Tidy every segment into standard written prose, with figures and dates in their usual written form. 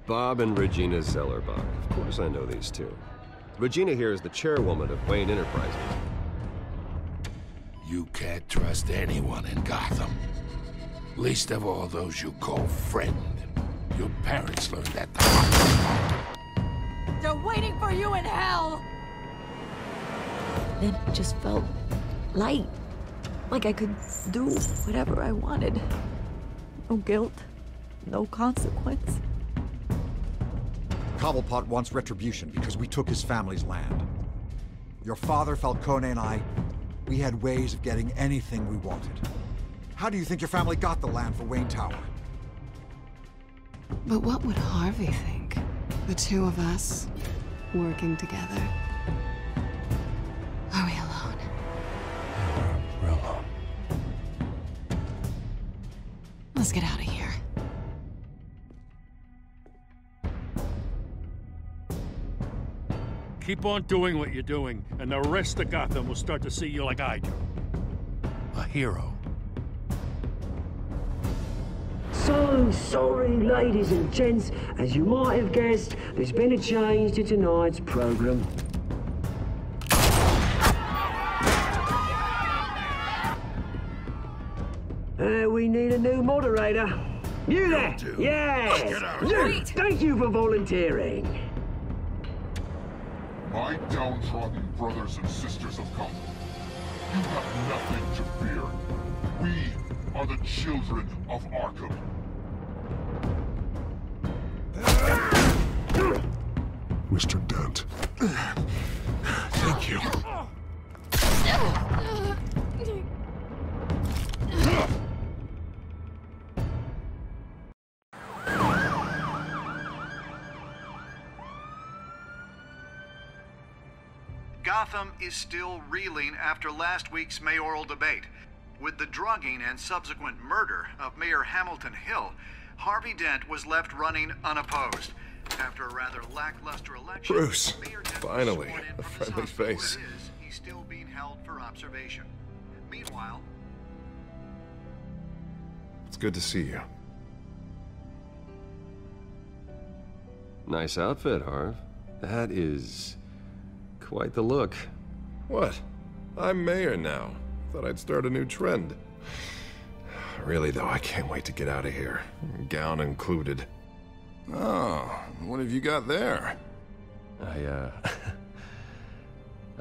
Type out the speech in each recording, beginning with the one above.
Bob and Regina Zellerbach. Of course I know these two. Regina here is the chairwoman of Wayne Enterprises. You can't trust anyone in Gotham. Least of all those you call friend. Your parents learned that the hard way. They're waiting for you in hell! Then it just felt light. Like I could do whatever I wanted. No guilt, no consequence. Cobblepot wants retribution because we took his family's land. Your father, Falcone, and I, we had ways of getting anything we wanted. How do you think your family got the land for Wayne Tower? But what would Harvey think? The two of us, working together. Are we alone? We're alone. Let's get out of here. Keep on doing what you're doing, and the rest of Gotham will start to see you like I do. A hero. So sorry, ladies and gents. As you might have guessed, there's been a change to tonight's program. We need a new moderator. You there? Yes! Luke, thank you for volunteering. My downtrodden brothers and sisters of Gotham, you have nothing to fear. We are the children of Arkham. Mr. Dent. Thank you. Gotham is still reeling after last week's mayoral debate. With the drugging and subsequent murder of Mayor Hamilton Hill, Harvey Dent was left running unopposed. After a rather lackluster election, Bruce, Mayor Dent finally, was sworn in a from his friendly hospital where face. it is, he's still being held for observation. Meanwhile, It's good to see you. Nice outfit, Harv. That is quite the look. What? I'm mayor now. Thought I'd start a new trend. Really, though, I can't wait to get out of here. Gown included. Oh, what have you got there? I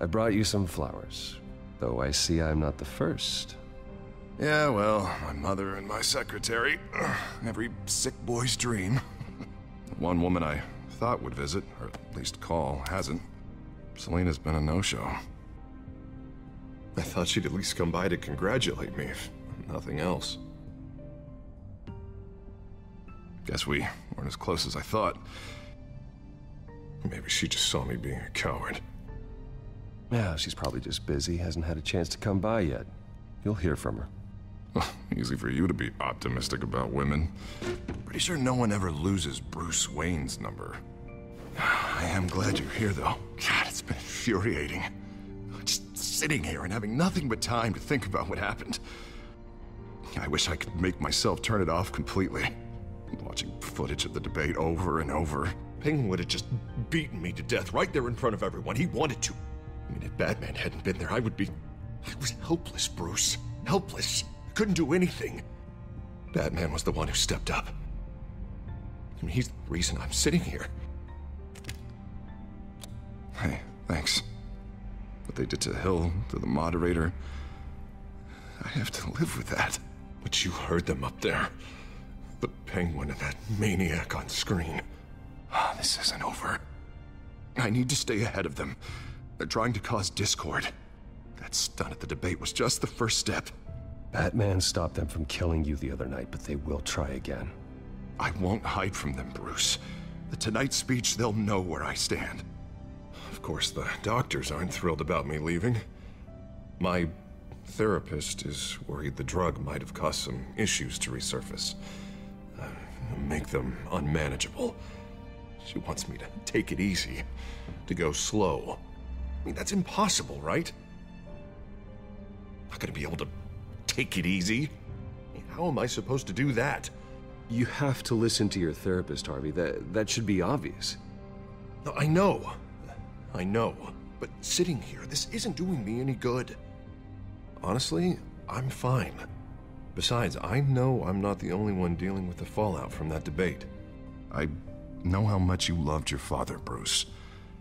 brought you some flowers. Though I see I'm not the first. Yeah, well, my mother and my secretary. Every sick boy's dream. One woman I thought would visit, or at least call, hasn't. Selena's been a no-show. I thought she'd at least come by to congratulate me, if nothing else. Guess we weren't as close as I thought. Maybe she just saw me being a coward. Yeah, she's probably just busy, hasn't had a chance to come by yet. You'll hear from her. Easy for you to be optimistic about women. Pretty sure no one ever loses Bruce Wayne's number. I am glad you're here, though. God, it's been infuriating. Just sitting here and having nothing but time to think about what happened. I wish I could make myself turn it off completely. Watching footage of the debate over and over. Penguin would have just beaten me to death right there in front of everyone. He wanted to. I mean, if Batman hadn't been there, I was helpless, Bruce. Helpless. Couldn't do anything. Batman was the one who stepped up. I mean, he's the reason I'm sitting here. Hey, thanks. What they did to Hill, to the moderator, I have to live with that. But you heard them up there. The Penguin and that maniac on screen. This isn't over. I need to stay ahead of them. They're trying to cause discord. That stunt at the debate was just the first step. Batman stopped them from killing you the other night, but they will try again. I won't hide from them, Bruce. The Tonight speech, they'll know where I stand. Of course, the doctors aren't thrilled about me leaving. My therapist is worried the drug might have caused some issues to resurface. Make them unmanageable. She wants me to take it easy, to go slow. I mean, that's impossible, right? Not gonna be able to take it easy. How am I supposed to do that? You have to listen to your therapist, Harvey. That should be obvious. No, I know. I know. But sitting here, this isn't doing me any good. Honestly, I'm fine. Besides, I know I'm not the only one dealing with the fallout from that debate. I know how much you loved your father, Bruce.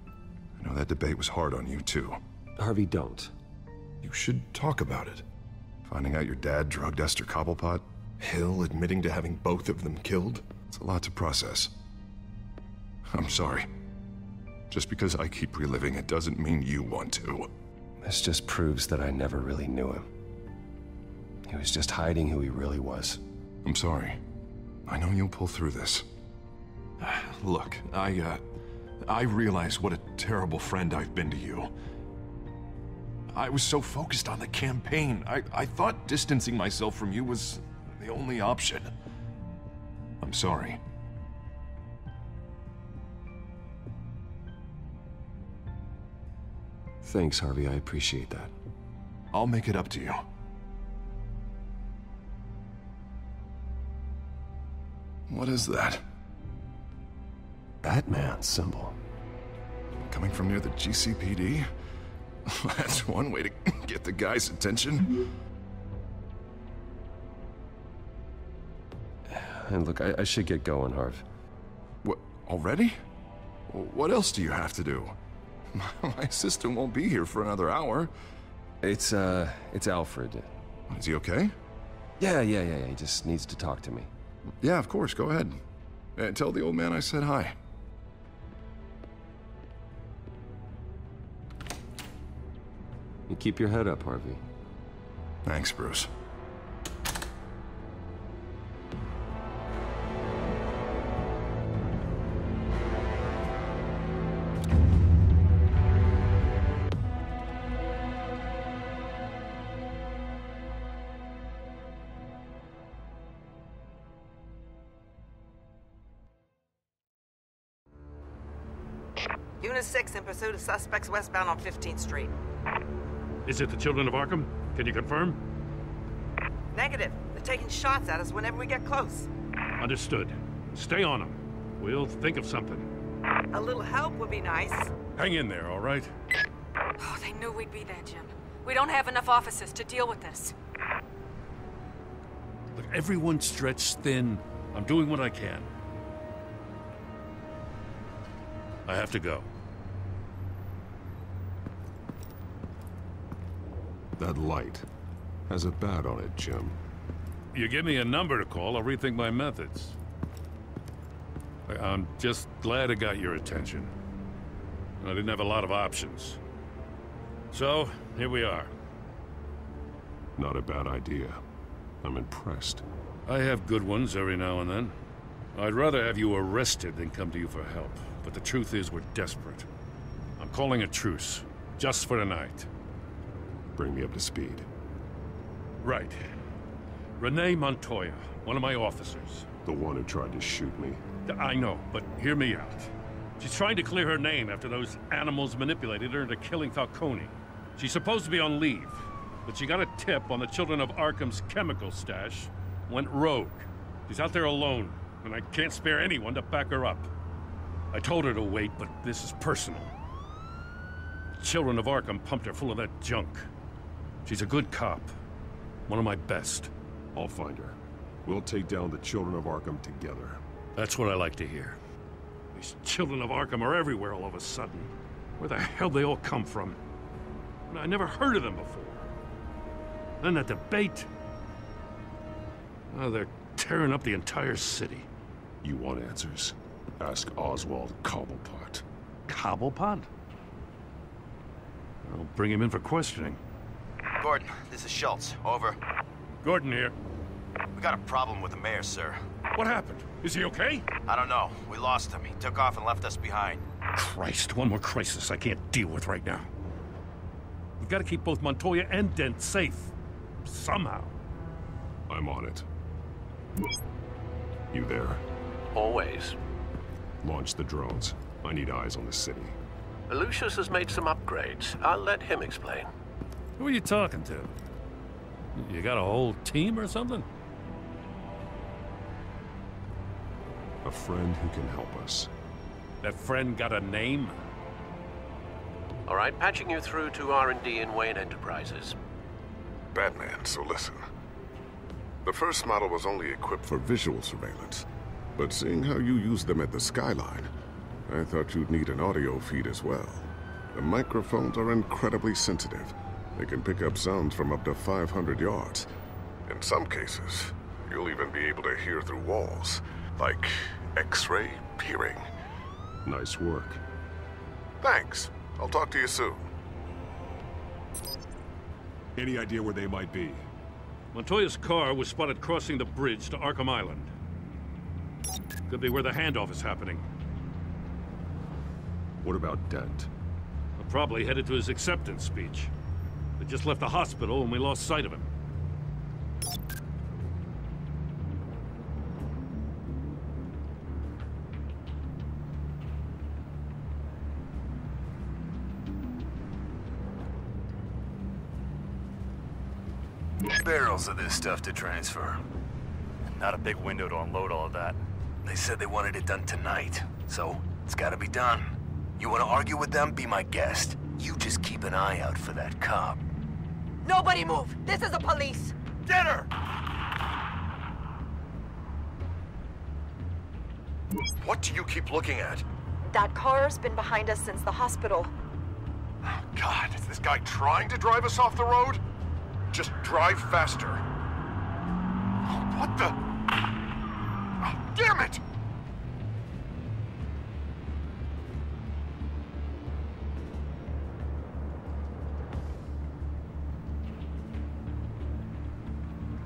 I know that debate was hard on you, too. Harvey, don't. You should talk about it. Finding out your dad drugged Esther Cobblepot, Hill admitting to having both of them killed. It's a lot to process. I'm sorry. Just because I keep reliving it doesn't mean you want to. This just proves that I never really knew him. He was just hiding who he really was. I'm sorry. I know you'll pull through this. Look, I realize what a terrible friend I've been to you. I was so focused on the campaign. I thought distancing myself from you was the only option. I'm sorry. Thanks, Harvey. I appreciate that. I'll make it up to you. What is that? Batman's symbol. Coming from near the GCPD? That's one way to get the guy's attention. And look, I should get going, Harv. What, already? What else do you have to do? My assistant won't be here for another hour. It's Alfred. Is he okay? Yeah. He just needs to talk to me. Yeah, of course. Go ahead. Tell the old man I said hi. You keep your head up, Harvey. Thanks, Bruce. Unit 6 in pursuit of suspects westbound on 15th Street. Is it the Children of Arkham? Can you confirm? Negative. They're taking shots at us whenever we get close. Understood. Stay on them. We'll think of something. A little help would be nice. Hang in there, all right? Oh, they knew we'd be there, Jim. We don't have enough officers to deal with this. Look, everyone's stretched thin. I'm doing what I can. I have to go. That light has a bat on it, Jim. You give me a number to call, I'll rethink my methods. I'm just glad it got your attention. I didn't have a lot of options. So, here we are. Not a bad idea. I'm impressed. I have good ones every now and then. I'd rather have you arrested than come to you for help. But the truth is, we're desperate. I'm calling a truce, just for tonight. Bring me up to speed. Right. Renee Montoya, one of my officers. The one who tried to shoot me. I know, but hear me out. She's trying to clear her name after those animals manipulated her into killing Falcone. She's supposed to be on leave, but she got a tip on the Children of Arkham's chemical stash, went rogue. She's out there alone, and I can't spare anyone to back her up. I told her to wait, but this is personal. Children of Arkham pumped her full of that junk. She's a good cop. One of my best. I'll find her. We'll take down the Children of Arkham together. That's what I like to hear. These Children of Arkham are everywhere all of a sudden. Where the hell they all come from? I never heard of them before. Then that debate. Oh, they're tearing up the entire city. You want answers? Ask Oswald Cobblepot. Cobblepot? I'll bring him in for questioning. Gordon, this is Schultz. Over. Gordon here. We got a problem with the mayor, sir. What happened? Is he okay? I don't know. We lost him. He took off and left us behind. Christ, one more crisis I can't deal with right now. We've got to keep both Montoya and Dent safe. Somehow. I'm on it. You there? Always. Launch the drones. I need eyes on the city. Lucius has made some upgrades. I'll let him explain. Who are you talking to? You got a whole team or something? A friend who can help us. That friend got a name? All right, patching you through to R&D in Wayne Enterprises. Batman, so listen. The first model was only equipped for visual surveillance. But seeing how you use them at the Skyline, I thought you'd need an audio feed as well. The microphones are incredibly sensitive. They can pick up sounds from up to 500 yards. In some cases, you'll even be able to hear through walls, like X-ray peering. Nice work. Thanks. I'll talk to you soon. Any idea where they might be? Montoya's car was spotted crossing the bridge to Arkham Island. Could be where the handoff is happening. What about Dent? Probably headed to his acceptance speech. They just left the hospital and we lost sight of him. Barrels of this stuff to transfer. Not a big window to unload all of that. They said they wanted it done tonight, so it's gotta be done. You wanna argue with them? Be my guest. You just keep an eye out for that cop. Nobody move! This is the police! Get her! What do you keep looking at? That car's been behind us since the hospital. God, is this guy trying to drive us off the road? Just drive faster. What the? Oh, damn it!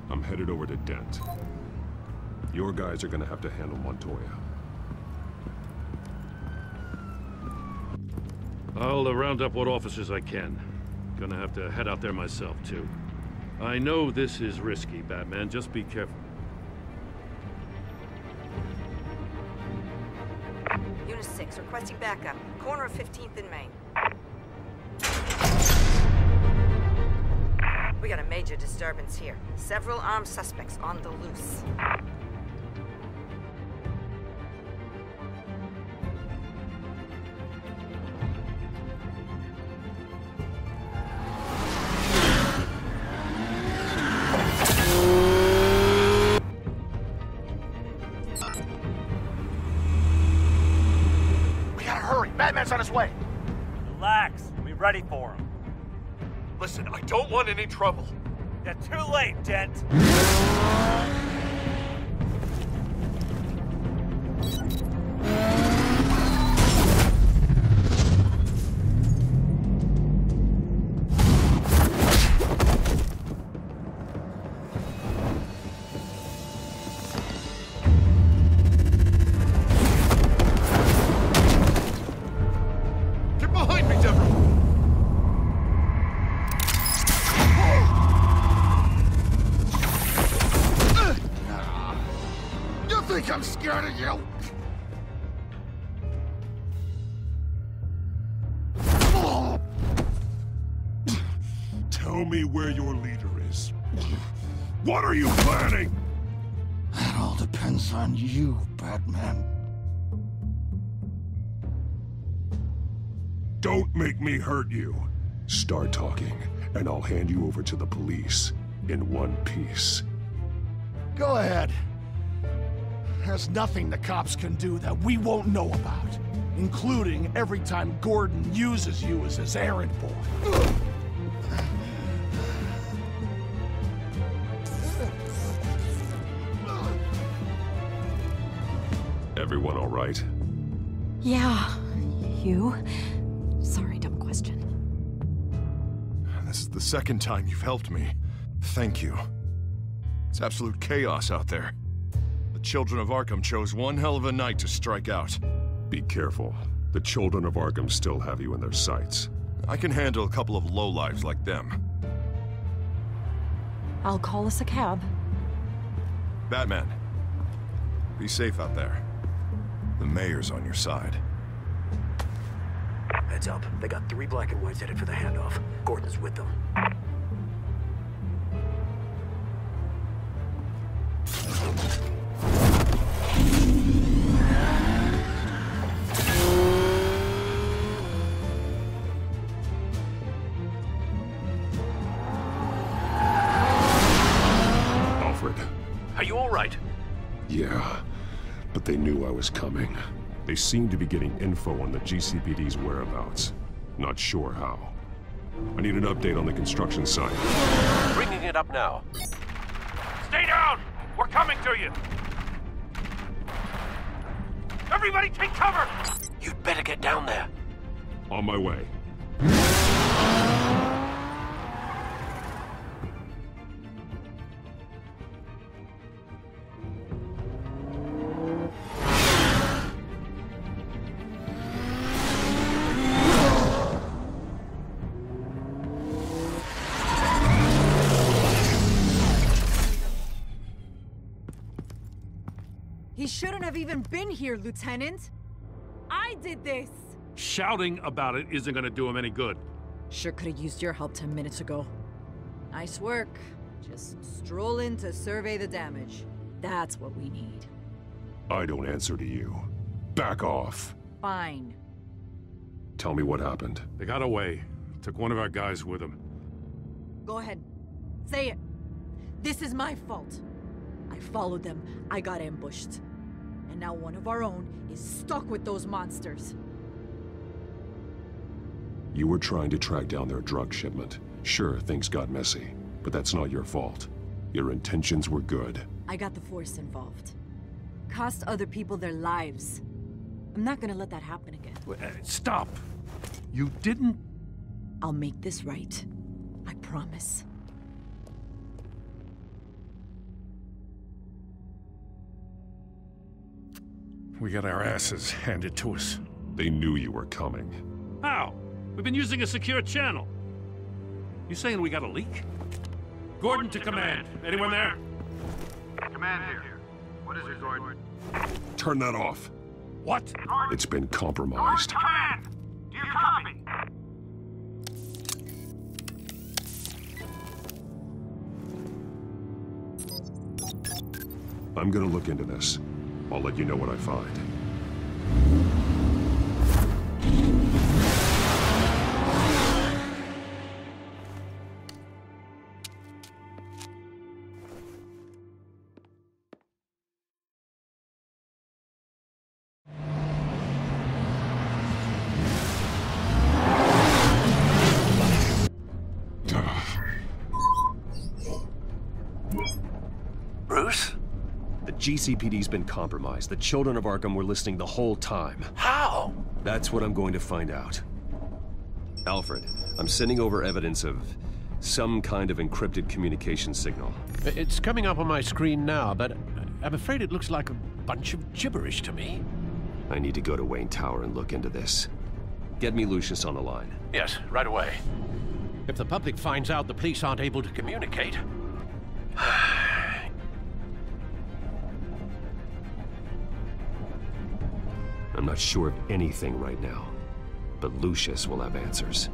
I'm headed over to Dent. Your guys are gonna have to handle Montoya. I'll round up what officers I can. Gonna have to head out there myself, too. I know this is risky, Batman. Just be careful. Unit 6, requesting backup. Corner of 15th and Main. We got a major disturbance here. Several armed suspects on the loose. Batman's on his way. Relax. We'll be ready for him. Listen, I don't want any trouble. You're too late, Dent. I'm scared of you! Tell me where your leader is. What are you planning? That all depends on you, Batman. Don't make me hurt you. Start talking, and I'll hand you over to the police in one piece. Go ahead. There's nothing the cops can do that we won't know about, including every time Gordon uses you as his errand boy. Everyone all right? Yeah. You? Sorry, dumb question. This is the second time you've helped me. Thank you. It's absolute chaos out there. The children of Arkham chose one hell of a night to strike out. Be careful. The children of Arkham still have you in their sights. I can handle a couple of lowlives like them. I'll call us a cab. Batman, be safe out there. The mayor's on your side. Heads up. They got 3 black and whites headed for the handoff. Gordon's with them. Yeah, but they knew I was coming. They seemed to be getting info on the GCPD's whereabouts. Not sure how. I need an update on the construction site. Bringing it up now. Stay down! We're coming to you! Everybody take cover! You'd better get down there. On my way. He shouldn't have even been here, Lieutenant. I did this. Shouting about it isn't gonna do him any good. Sure could have used your help 10 minutes ago. Nice work. Just stroll in to survey the damage. That's what we need. I don't answer to you. Back off. Fine. Tell me what happened. They got away. Took one of our guys with them. Go ahead. Say it. This is my fault. I followed them. I got ambushed. And now one of our own is stuck with those monsters. You were trying to track down their drug shipment. Sure, things got messy, but that's not your fault. Your intentions were good. I got the Force involved. Cost other people their lives. I'm not gonna let that happen again. Stop! You didn't... I'll make this right. I promise. We got our asses handed to us. They knew you were coming. How? We've been using a secure channel. You saying we got a leak? Gordon to command. Anyone there? Command here. What is it, Gordon? Turn that off. What? It's been compromised. Command! Do you copy? I'm gonna look into this. I'll let you know what I find. Bruce? The GCPD's been compromised. The children of Arkham were listening the whole time. How? That's what I'm going to find out. Alfred, I'm sending over evidence of some kind of encrypted communication signal. It's coming up on my screen now, but I'm afraid it looks like a bunch of gibberish to me. I need to go to Wayne Tower and look into this. Get me Lucius on the line. Yes, right away. If the public finds out the police aren't able to communicate... I'm not sure of anything right now, but Lucius will have answers.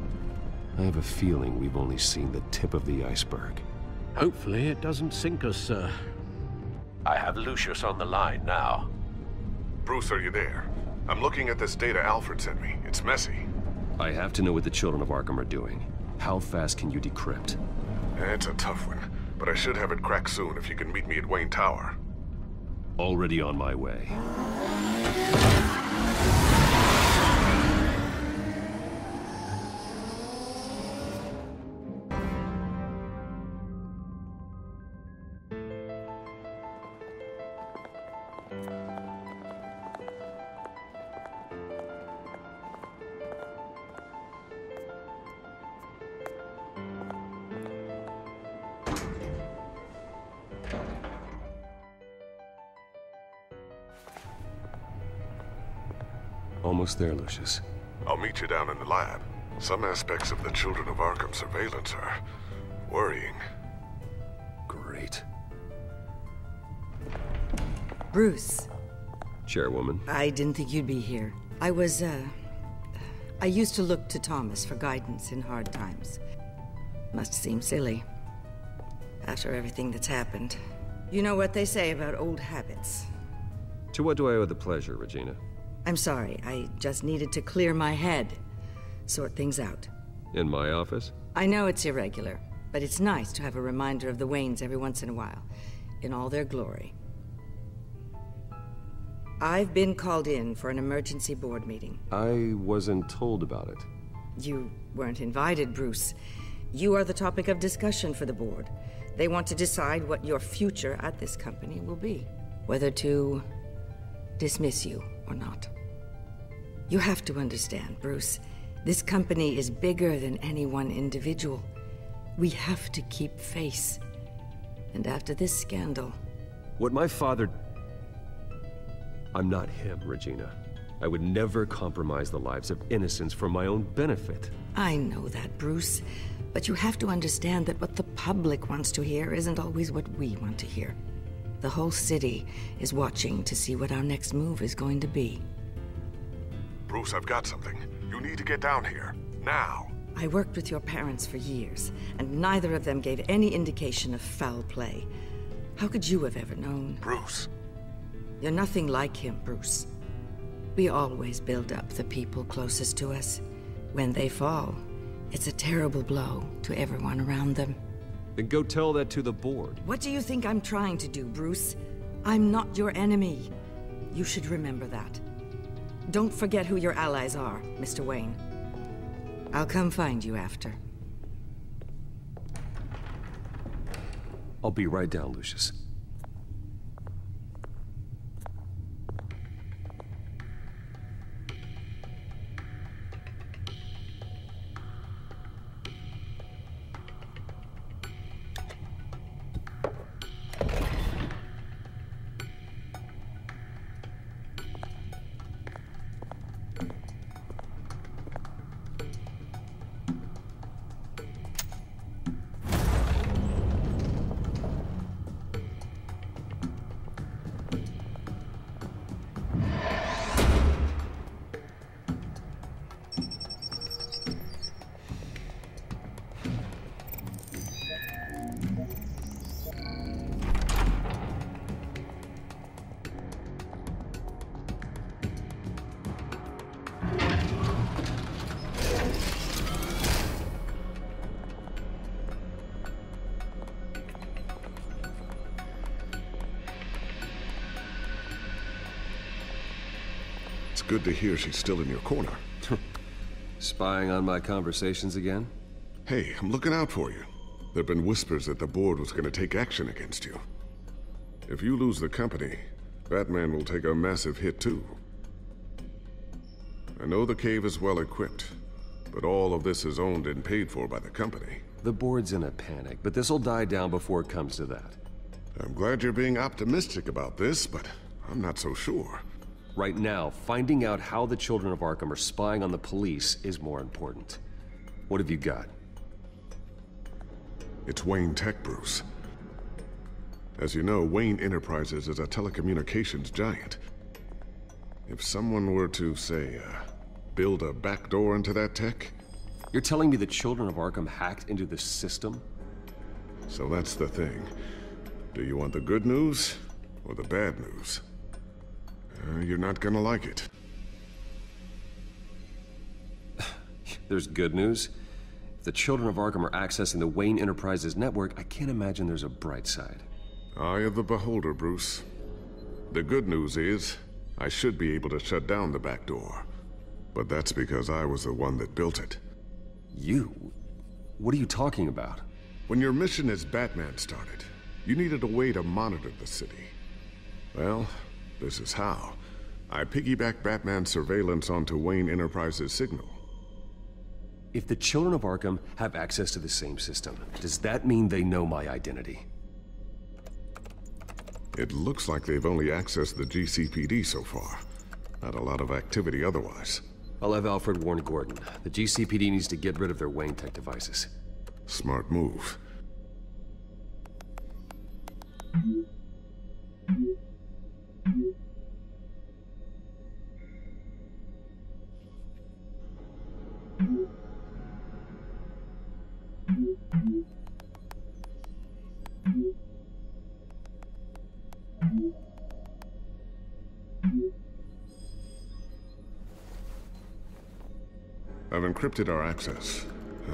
I have a feeling we've only seen the tip of the iceberg. Hopefully it doesn't sink us, sir. I have Lucius on the line now. Bruce, are you there? I'm looking at this data Alfred sent me. It's messy. I have to know what the children of Arkham are doing. How fast can you decrypt? It's a tough one, but I should have it cracked soon if you can meet me at Wayne Tower. Already on my way. Almost there, Lucius. I'll meet you down in the lab. Some aspects of the Children of Arkham surveillance are worrying. Great. Bruce. Chairwoman. I didn't think you'd be here. I used to look to Thomas for guidance in hard times. Must seem silly. After everything that's happened. You know what they say about old habits. To what do I owe the pleasure, Regina? I'm sorry, I just needed to clear my head. Sort things out. In my office? I know it's irregular, but it's nice to have a reminder of the Waynes every once in a while. In all their glory. I've been called in for an emergency board meeting. I wasn't told about it. You weren't invited, Bruce. You are the topic of discussion for the board. They want to decide what your future at this company will be. Whether to dismiss you or not. You have to understand, Bruce. This company is bigger than any one individual. We have to keep face. And after this scandal... What my father... I'm not him, Regina. I would never compromise the lives of innocents for my own benefit. I know that, Bruce. But you have to understand that what the public wants to hear isn't always what we want to hear. The whole city is watching to see what our next move is going to be. Bruce, I've got something. You need to get down here. Now. I worked with your parents for years, and neither of them gave any indication of foul play. How could you have ever known? Bruce. You're nothing like him, Bruce. We always build up the people closest to us. When they fall, it's a terrible blow to everyone around them. Then go tell that to the board. What do you think I'm trying to do, Bruce? I'm not your enemy. You should remember that. Don't forget who your allies are, Mr. Wayne. I'll come find you after. I'll be right down, Lucius. It's good to hear she's still in your corner. Spying on my conversations again? Hey, I'm looking out for you. There've been whispers that the board was gonna take action against you. If you lose the company, Batman will take a massive hit too. I know the cave is well equipped, but all of this is owned and paid for by the company. The board's in a panic, but this'll die down before it comes to that. I'm glad you're being optimistic about this, but I'm not so sure. Right now, finding out how the children of Arkham are spying on the police is more important. What have you got? It's Wayne Tech, Bruce. As you know, Wayne Enterprises is a telecommunications giant. If someone were to, say, build a backdoor into that tech... You're telling me the children of Arkham hacked into the system? So that's the thing. Do you want the good news or the bad news? You're not gonna like it. There's good news. If the children of Arkham are accessing the Wayne Enterprises network, I can't imagine there's a bright side. Eye of the beholder, Bruce. The good news is, I should be able to shut down the back door. But that's because I was the one that built it. You? What are you talking about? When your mission as Batman started, you needed a way to monitor the city. Well, this is how. I piggybacked Batman's surveillance onto Wayne Enterprises' signal. If the children of Arkham have access to the same system, does that mean they know my identity? It looks like they've only accessed the GCPD so far. Not a lot of activity otherwise. I'll have Alfred warn Gordon. The GCPD needs to get rid of their Wayne Tech devices. Smart move. I've encrypted our access.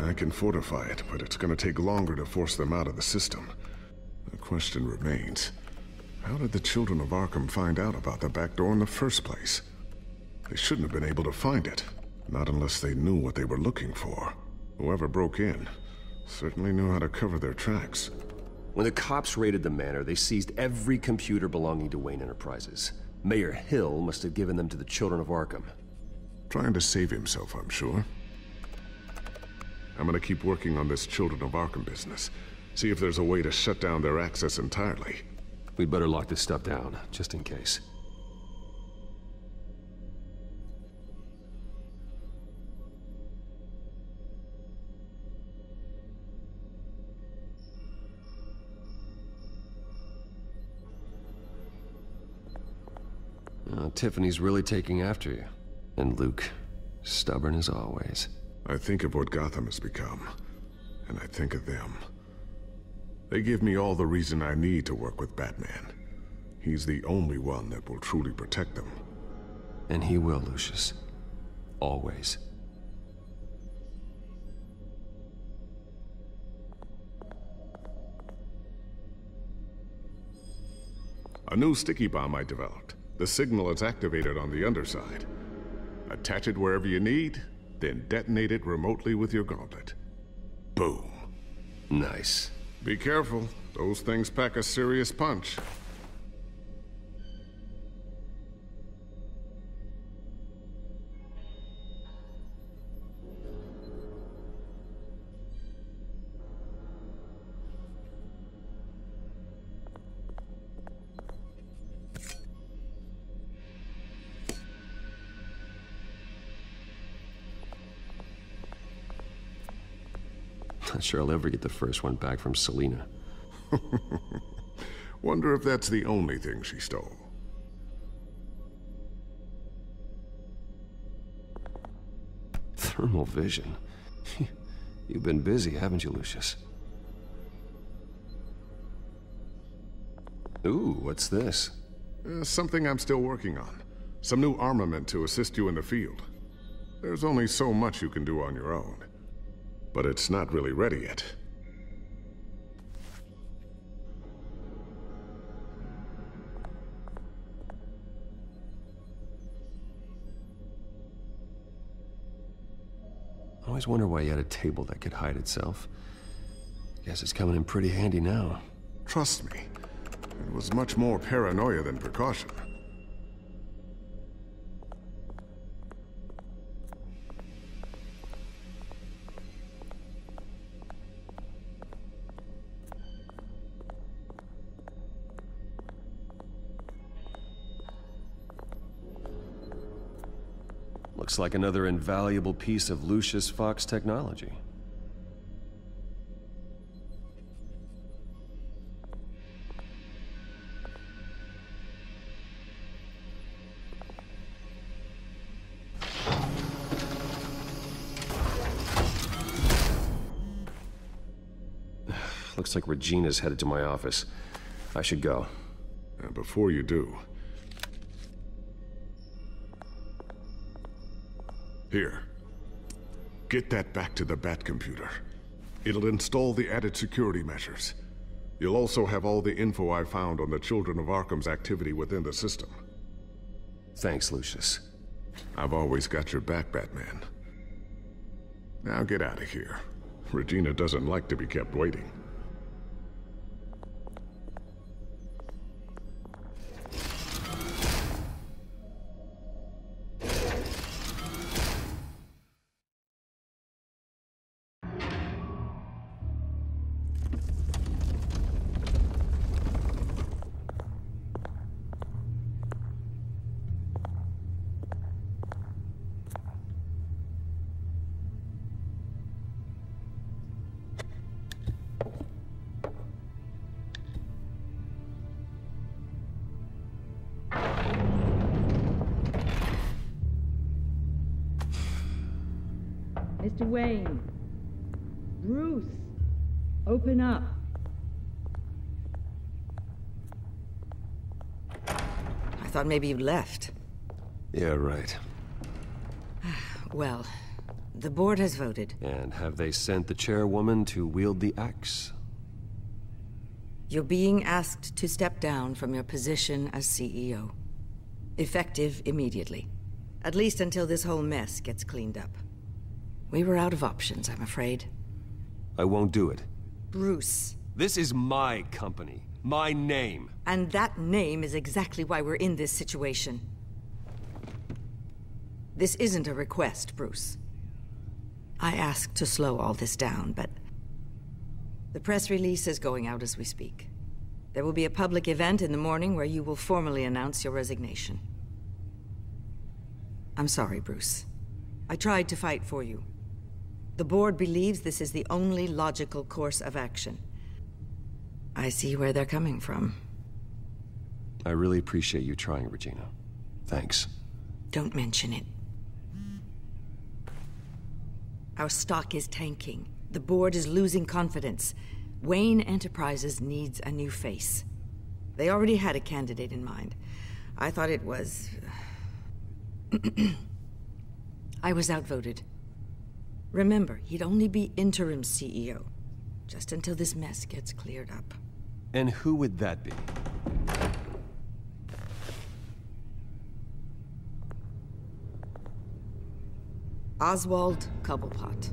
I can fortify it, but it's gonna take longer to force them out of the system. The question remains, How did the children of Arkham find out about the back door in the first place? They shouldn't have been able to find it. Not unless they knew what they were looking for. Whoever broke in certainly knew how to cover their tracks. When the cops raided the manor, they seized every computer belonging to Wayne Enterprises. Mayor Hill must have given them to the children of Arkham. Trying to save himself, I'm sure. I'm gonna keep working on this Children of Arkham business. See if there's a way to shut down their access entirely. We'd better lock this stuff down, just in case. Tiffany's really taking after you. And Luke, stubborn as always. I think of what Gotham has become, and I think of them. They give me all the reason I need to work with Batman. He's the only one that will truly protect them. And he will, Lucius. Always. A new sticky bomb I developed. The signal is activated on the underside. Attach it wherever you need, then detonate it remotely with your gauntlet. Boom. Nice. Be careful. Those things pack a serious punch. Not sure I'll ever get the first one back from Selina. Wonder if that's the only thing she stole. Thermal vision. You've been busy, haven't you, Lucius? Ooh, what's this? Something I'm still working on. Some new armament to assist you in the field. There's only so much you can do on your own. But it's not really ready yet. I always wonder why you had a table that could hide itself. Guess it's coming in pretty handy now. Trust me, it was much more paranoia than precaution. Looks like another invaluable piece of Lucius Fox technology. Looks like Regina's headed to my office. I should go. Before you do... Here. Get that back to the Bat computer. It'll install the added security measures. You'll also have all the info I found on the Children of Arkham's activity within the system. Thanks, Lucius. I've always got your back, Batman. Now get out of here. Regina doesn't like to be kept waiting. Mr. Wayne. Bruce. Open up. I thought maybe you left. Yeah, right. Well, the board has voted. And have they sent the chairwoman to wield the axe? You're being asked to step down from your position as CEO. Effective immediately. At least until this whole mess gets cleaned up. We were out of options, I'm afraid. I won't do it. Bruce. This is my company. My name. And that name is exactly why we're in this situation. This isn't a request, Bruce. I asked to slow all this down, but... the press release is going out as we speak. There will be a public event in the morning where you will formally announce your resignation. I'm sorry, Bruce. I tried to fight for you. The board believes this is the only logical course of action. I see where they're coming from. I really appreciate you trying, Regina. Thanks. Don't mention it. Our stock is tanking. The board is losing confidence. Wayne Enterprises needs a new face. They already had a candidate in mind. I thought it was... I was outvoted. Remember, he'd only be interim CEO, just until this mess gets cleared up. And who would that be? Oswald Cobblepot.